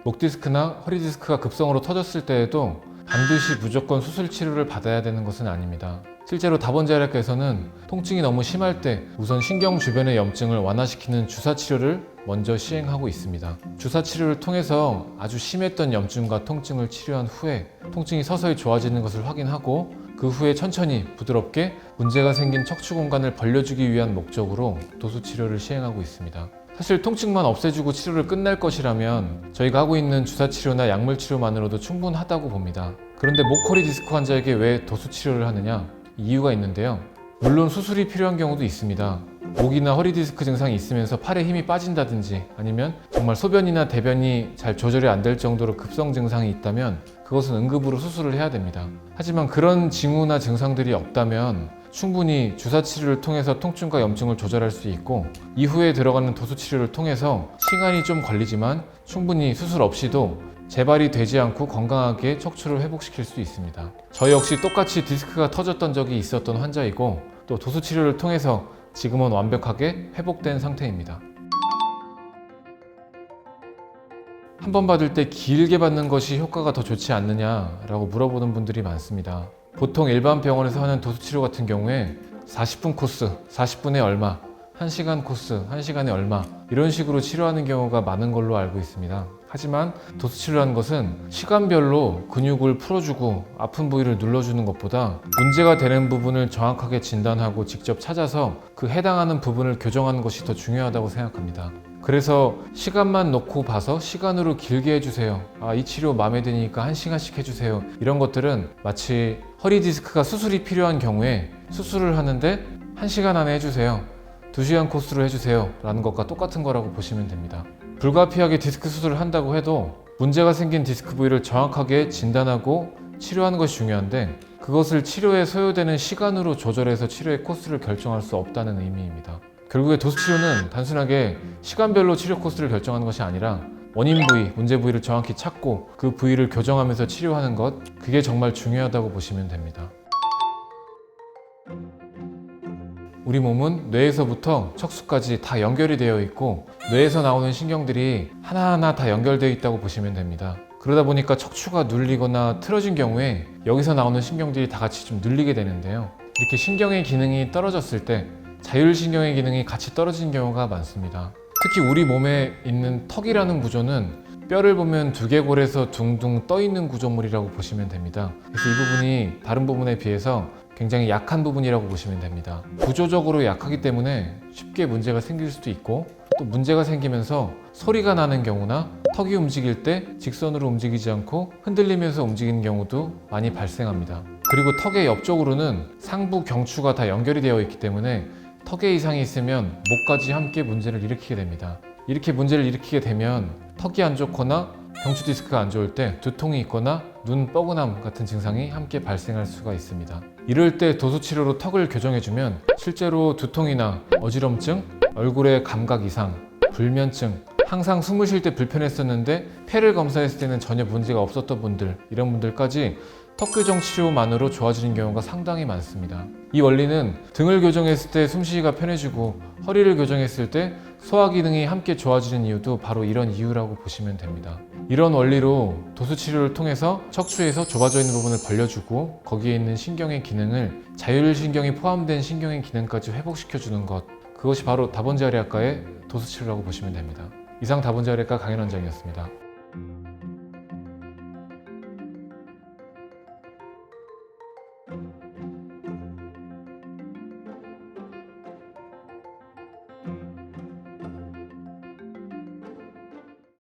목 디스크나 허리 디스크가 급성으로 터졌을 때에도 반드시 무조건 수술 치료를 받아야 되는 것은 아닙니다. 실제로 다본지알약과에서는 통증이 너무 심할 때 우선 신경 주변의 염증을 완화시키는 주사 치료를 먼저 시행하고 있습니다. 주사 치료를 통해서 아주 심했던 염증과 통증을 치료한 후에 통증이 서서히 좋아지는 것을 확인하고 그 후에 천천히 부드럽게 문제가 생긴 척추 공간을 벌려주기 위한 목적으로 도수 치료를 시행하고 있습니다. 사실 통증만 없애주고 치료를 끝날 것이라면 저희가 하고 있는 주사 치료나 약물 치료만으로도 충분하다고 봅니다. 그런데 목, 허리 디스크 환자에게 왜 도수 치료를 하느냐? 이유가 있는데요. 물론 수술이 필요한 경우도 있습니다. 목이나 허리 디스크 증상이 있으면서 팔에 힘이 빠진다든지 아니면 정말 소변이나 대변이 잘 조절이 안 될 정도로 급성 증상이 있다면 그것은 응급으로 수술을 해야 됩니다. 하지만 그런 징후나 증상들이 없다면 충분히 주사 치료를 통해서 통증과 염증을 조절할 수 있고 이후에 들어가는 도수 치료를 통해서 시간이 좀 걸리지만 충분히 수술 없이도 재발이 되지 않고 건강하게 척추를 회복시킬 수 있습니다. 저 역시 똑같이 디스크가 터졌던 적이 있었던 환자이고 또 도수 치료를 통해서 지금은 완벽하게 회복된 상태입니다. 한 번 받을 때 길게 받는 것이 효과가 더 좋지 않느냐라고 물어보는 분들이 많습니다. 보통 일반 병원에서 하는 도수 치료 같은 경우에 40분 코스, 40분에 얼마, 1시간 코스, 1시간에 얼마 이런 식으로 치료하는 경우가 많은 걸로 알고 있습니다. 하지만 도수 치료라는 것은 시간별로 근육을 풀어주고 아픈 부위를 눌러주는 것보다 문제가 되는 부분을 정확하게 진단하고 직접 찾아서 그 해당하는 부분을 교정하는 것이 더 중요하다고 생각합니다. 그래서 시간만 놓고 봐서 시간으로 길게 해주세요. 이 치료 마음에 드니까 1시간씩 해주세요. 이런 것들은 마치 허리 디스크가 수술이 필요한 경우에 수술을 하는데 1시간 안에 해주세요. 2시간 코스로 해주세요 라는 것과 똑같은 거라고 보시면 됩니다. 불가피하게 디스크 수술을 한다고 해도 문제가 생긴 디스크 부위를 정확하게 진단하고 치료하는 것이 중요한데 그것을 치료에 소요되는 시간으로 조절해서 치료의 코스를 결정할 수 없다는 의미입니다. 결국에 도수 치료는 단순하게 시간별로 치료 코스를 결정하는 것이 아니라 원인 부위, 문제 부위를 정확히 찾고 그 부위를 교정하면서 치료하는 것, 그게 정말 중요하다고 보시면 됩니다. 우리 몸은 뇌에서부터 척수까지 다 연결이 되어 있고 뇌에서 나오는 신경들이 하나하나 다 연결되어 있다고 보시면 됩니다. 그러다 보니까 척추가 눌리거나 틀어진 경우에 여기서 나오는 신경들이 다 같이 좀 눌리게 되는데요. 이렇게 신경의 기능이 떨어졌을 때 자율신경의 기능이 같이 떨어진 경우가 많습니다. 특히 우리 몸에 있는 턱이라는 구조는 뼈를 보면 두개골에서 둥둥 떠 있는 구조물이라고 보시면 됩니다. 그래서 이 부분이 다른 부분에 비해서 굉장히 약한 부분이라고 보시면 됩니다. 구조적으로 약하기 때문에 쉽게 문제가 생길 수도 있고 또 문제가 생기면서 소리가 나는 경우나 턱이 움직일 때 직선으로 움직이지 않고 흔들리면서 움직이는 경우도 많이 발생합니다. 그리고 턱의 옆쪽으로는 상부 경추가 다 연결이 되어 있기 때문에 턱에 이상이 있으면 목까지 함께 문제를 일으키게 됩니다. 이렇게 문제를 일으키게 되면 턱이 안 좋거나 경추 디스크가 안 좋을 때 두통이 있거나 눈 뻐근함 같은 증상이 함께 발생할 수가 있습니다. 이럴 때 도수 치료로 턱을 교정해주면 실제로 두통이나 어지럼증, 얼굴의 감각 이상, 불면증, 항상 숨을 쉴 때 불편했었는데 폐를 검사했을 때는 전혀 문제가 없었던 분들, 이런 분들까지 턱 교정 치료만으로 좋아지는 경우가 상당히 많습니다. 이 원리는 등을 교정했을 때 숨쉬기가 편해지고 허리를 교정했을 때 소화 기능이 함께 좋아지는 이유도 바로 이런 이유라고 보시면 됩니다. 이런 원리로 도수 치료를 통해서 척추에서 좁아져 있는 부분을 벌려주고 거기에 있는 신경의 기능을 자율신경이 포함된 신경의 기능까지 회복시켜주는 것, 그것이 바로 다본지알약과의 도수 치료라고 보시면 됩니다. 이상 다본지알약과 강현 원장이었습니다.